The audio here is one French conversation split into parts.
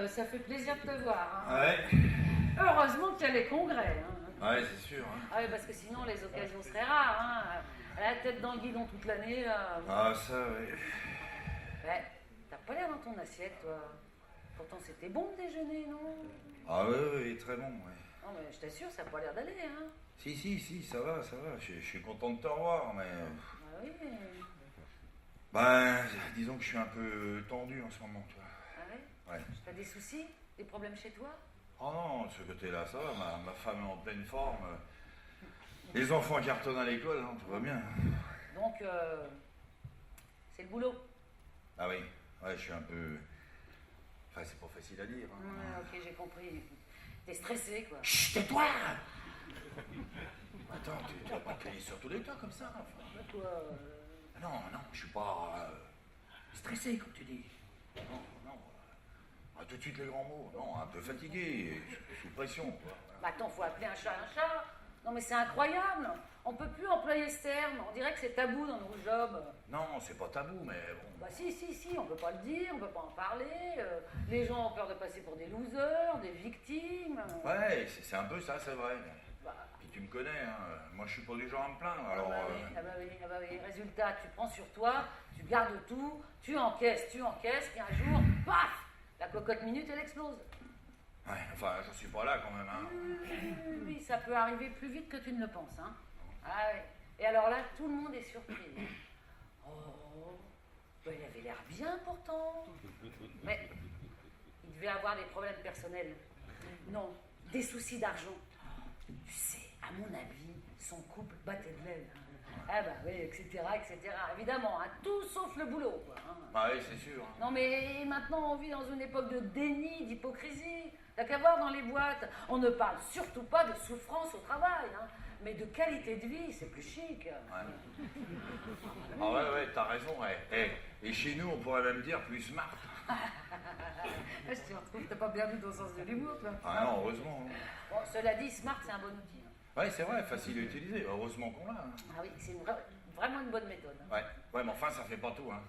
ça fait plaisir de te voir. Hein. Ouais. Heureusement qu'il y a les congrès. Hein. Ouais, c'est sûr. Hein. Ah oui, parce que sinon les occasions seraient rares. Hein. La tête dans le guidon toute l'année. Ah, ça, ouais. Ouais, t'as pas l'air dans ton assiette, toi. Pourtant c'était bon le déjeuner, non? Ah, ouais, très bon, ouais. Non, mais je t'assure, ça a pas l'air d'aller, hein. Si, ça va. Je suis content de te revoir, mais... Ah oui, mais... Ben, disons que je suis un peu tendu en ce moment, tu vois. Ah ouais? Ouais. T'as des soucis? Des problèmes chez toi? Oh non, de ce côté-là, ça va. Ma femme est en pleine forme. Les enfants cartonnent à l'école, hein, tout va bien. Donc, c'est le boulot. Ah oui, ouais, je suis un peu... Enfin, c'est pas facile à dire. Hein. Ouais, ok, j'ai compris. T'es stressé, quoi. Chut, tais-toi! Attends, tu vas pas te crier sur tous les toits comme ça, enfin. Bah, toi, Non, je suis pas stressé, comme tu dis. Non. Tout de suite les grands mots. Non, un peu fatigué, sous pression, quoi. Bah attends, faut appeler un chat un chat. Non mais c'est incroyable. On peut plus employer ce terme. On dirait que c'est tabou dans nos jobs. Non, c'est pas tabou, mais bon. Bah si, on peut pas le dire, on peut pas en parler. Les gens ont peur de passer pour des losers, des victimes. Ouais, c'est un peu ça, c'est vrai. Bah. Puis tu me connais, hein. Moi je suis pas du genre à me plaindre, alors... Ah bah oui. Résultat, tu prends sur toi, tu gardes tout, tu encaisses, puis un jour, paf, la cocotte minute, elle explose. Ouais, enfin, j'en suis pas là quand même, hein. Oui, ça peut arriver plus vite que tu ne le penses, hein. Ah oui. Et alors là, tout le monde est surpris. Oh, bah, il avait l'air bien pourtant. Mais il devait avoir des problèmes personnels. Non, des soucis d'argent. Tu sais, à mon avis, son couple battait de l'aile. Ah bah oui, etc. Évidemment, hein, tout sauf le boulot, quoi. Hein. Ah oui, c'est sûr. Hein. Non mais maintenant, on vit dans une époque de déni, d'hypocrisie. T'as qu'à voir dans les boîtes. On ne parle surtout pas de souffrance au travail, hein, mais de qualité de vie, c'est plus chic. Ouais. Ah ouais, t'as raison, ouais. Et chez nous, on pourrait même dire plus smart. Je te retrouve, t'as pas perdu ton sens de l'humour, toi. Ah non, heureusement. Hein. Bon, cela dit, smart, c'est un bon outil. Hein. Ouais, c'est vrai, facile à utiliser. Heureusement qu'on l'a. Hein. Ah oui, c'est vraiment une bonne méthode. Hein. Ouais, mais enfin, ça fait pas tout, hein.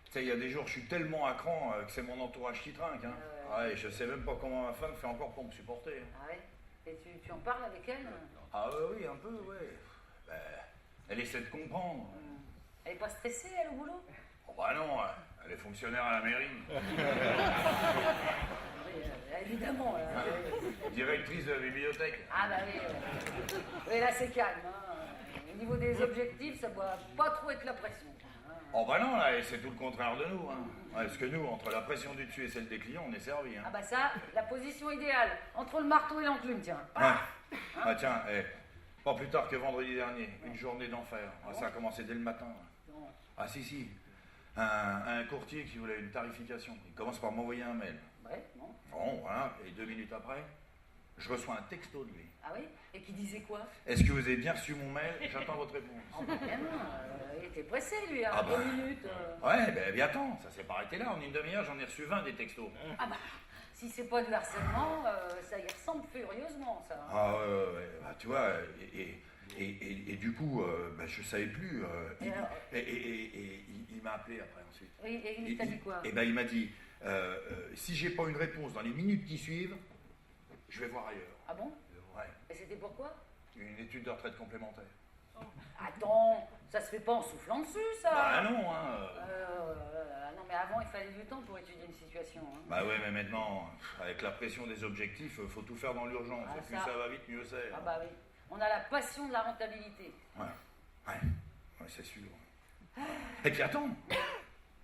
Tu sais, il y a des jours, je suis tellement à cran que c'est mon entourage qui trinque, hein. Ouais, je sais même pas comment ma femme fait encore pour me supporter. Ah ouais? Et tu en parles avec elle? Ah oui, un peu, ouais. Ben, elle essaie de comprendre. Elle est pas stressée, elle, au boulot? Oh bah non, elle est fonctionnaire à la mairie. Oui, évidemment. Directrice de la bibliothèque. Ah bah oui. Oui, là, c'est calme. Hein. Au niveau des objectifs, ça doit pas trop être la pression. Oh bah non, là, c'est tout le contraire de nous. Hein. Ouais, parce que nous, entre la pression du dessus et celle des clients, on est servi. Hein. Ah bah ça, la position idéale, entre le marteau et l'enclume, tiens. Hein. Ah tiens, pas plus tard que vendredi dernier, une journée d'enfer. Ah, ça a commencé dès le matin. Ah si. Un courtier qui voulait une tarification. Il commence par m'envoyer un mail. Ouais, bon. Bon, voilà, et 2 minutes après, je reçois un texto de lui. Ah oui? Et qui disait quoi? Est-ce que vous avez bien reçu mon mail? J'attends votre réponse. Oh bah bien non, il était pressé lui, hein, Ah bah. 2 minutes. Ouais, ben attends, ça s'est pas arrêté là. En une demi-heure, j'en ai reçu 20 des textos. Ah bah, si c'est pas du harcèlement, ça y ressemble furieusement, ça. Ah ouais. Bah, tu vois, et du coup, bah, je savais plus. Il m'a appelé après ensuite. Oui, et il t'a dit quoi? Et ben il m'a dit, si j'ai pas une réponse dans les minutes qui suivent, je vais voir ailleurs. Ah bon? Ouais. Et c'était pourquoi? Une étude de retraite complémentaire. Attends, ça se fait pas en soufflant dessus, ça. Bah non, hein. Non, mais avant, il fallait du temps pour étudier une situation. Hein. Bah ouais, mais maintenant, avec la pression des objectifs, faut tout faire dans l'urgence. Ah, Et plus ça. ça va vite, mieux c'est. Ah bah oui. On a la passion de la rentabilité. Ouais, c'est sûr. Et puis attends,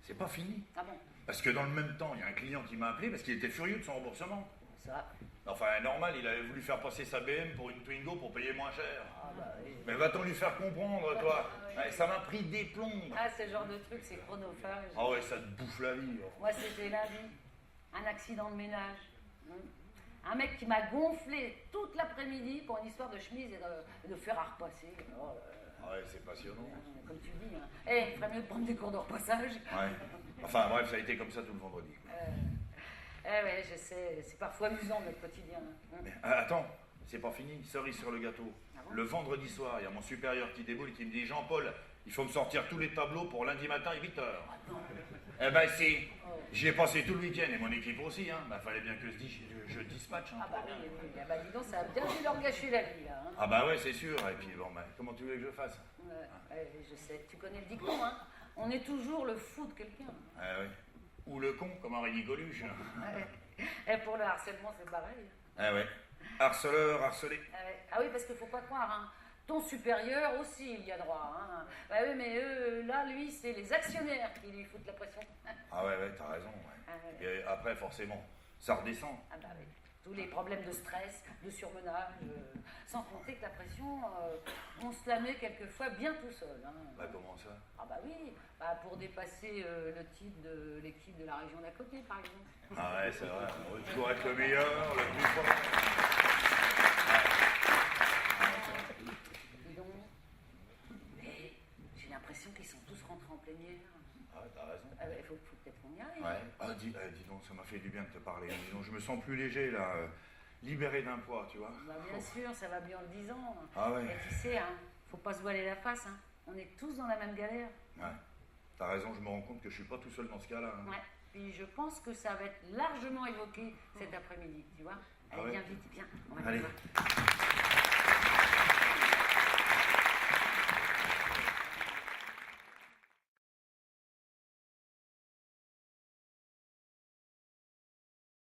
c'est pas fini. Ah bon? Parce que dans le même temps, il y a un client qui m'a appelé parce qu'il était furieux de son remboursement. Ça. Enfin, normal, il avait voulu faire passer sa BM pour une Twingo pour payer moins cher. Ah bah oui. Mais va-t-on lui faire comprendre, toi? oui. Ouais, ça m'a pris des plombes. Ah, ce genre de truc, c'est chronophage. Ah ouais, ça te bouffe la vie. Moi, c'était lundi. Un accident de ménage. Un mec qui m'a gonflé toute l'après-midi pour une histoire de chemise et de fer à repasser. Oh, Ouais, c'est passionnant. comme tu dis. Hein. Il ferait mieux de prendre des cours de repassage. Ouais. Enfin, bref, ça a été comme ça tout le vendredi. Ouais, je sais, c'est parfois amusant notre quotidien. Mais, attends, c'est pas fini, cerise sur le gâteau. Ah bon? Le vendredi soir, il y a mon supérieur qui déboule et qui me dit, Jean-Paul, il faut me sortir tous les tableaux pour lundi matin à 8h. Attends. Eh ben si, Oh. j'y ai passé tout le week-end et mon équipe aussi, hein. Bah fallait bien que je dispatche. Hein, Ah bah oui, oui. Ah bah dis donc, ça a bien dû leur gâcher la vie, là. Hein. Ah bah ouais, c'est sûr. Et puis bon, bah, comment tu veux que je fasse? Ouais, je sais, tu connais le dicton, hein. On est toujours le fou de quelqu'un. Ah ouais. Ou le con, comme Henri Coluche. Ouais. Et pour le harcèlement, c'est pareil. Ah ouais. Harceleur, harcelé. Ah ouais. Ah oui, parce qu'il faut pas croire, hein. Ton supérieur aussi, il y a droit. Hein. Bah oui, mais là, lui, c'est les actionnaires qui lui foutent la pression. Ah ouais, t'as raison. Ouais. Ah ouais. Et après, forcément, ça redescend. Ah bah oui. Tous les problèmes de stress, de surmenage, sans compter que la pression, on se la met quelquefois bien tout seul. Hein. Bah comment ça? Ah bah oui, bah pour dépasser le titre de l'équipe de la région d'à côté, par exemple. Ah ouais, c'est vrai. On veut toujours être le meilleur, le plus fort. Dis donc, mais j'ai l'impression qu'ils sont tous rentrés en plénière. Ah ouais, t'as raison. Ah bah, faut peut-être qu'on y aille. Ouais. Ah, dis donc, ça m'a fait du bien de te parler. Dis donc, je me sens plus léger, là. Libéré d'un poids, tu vois. Bah bien sûr, ça va bien en le disant. Ah ouais. Et tu sais, hein, faut pas se voiler la face. Hein. On est tous dans la même galère. Ouais. T'as raison, je me rends compte que je suis pas tout seul dans ce cas-là. Hein. Ouais. Puis je pense que ça va être largement évoqué cet après-midi, tu vois. Allez, Ah ouais. viens vite, viens. On va Allez. aller voir.